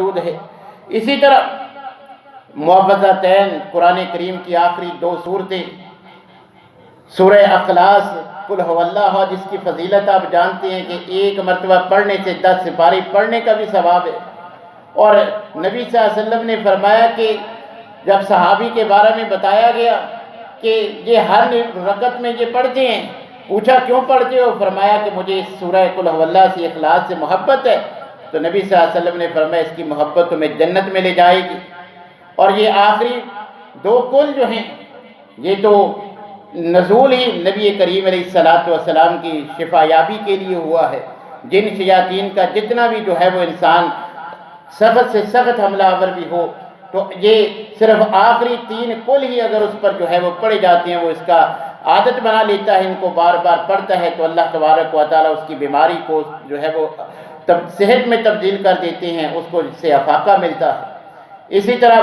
موجود ہے۔ اسی طرح معوذتین، قرآن کریم کی آخری 2 صورتیں، سورہ اخلاص، قل هو اللہ، جس کی فضیلت آپ جانتے ہیں کہ 1 مرتبہ پڑھنے سے 10 سپارے پڑھنے کا بھی ثواب ہے۔ اور نبی صلی اللہ علیہ وسلم نے فرمایا کہ جب صحابی کے بارے میں بتایا گیا کہ یہ ہر رکعت میں یہ پڑھتے ہیں، پوچھا کیوں پڑھتے ہو؟ فرمایا کہ مجھے اس سورہ قل هو اللہ سے، اخلاص سے محبت ہے۔ تو نبی صلی اللہ علیہ وسلم نے فرمایا اس کی محبت تمہیں جنت میں لے جائے گی۔ اور یہ آخری 2 قل جو ہیں، یہ تو نزول ہی نبی کریم علیہ السلام کی شفا یابی کے لیے ہوا ہے۔ جن شیاطین کا جتنا بھی جو ہے وہ انسان سخت سے سخت حملہ آور بھی ہو، تو یہ صرف آخری 3 قل ہی اگر اس پر جو ہے وہ پڑھے جاتے ہیں، وہ اس کا عادت بنا لیتا ہے، ان کو بار بار پڑھتا ہے، تو اللہ تبارک و تعالیٰ اس کی بیماری کو جو ہے وہ صحت میں تبدیل کر دیتے ہیں، اس کو اس سے افاقہ ملتا ہے۔ اسی طرح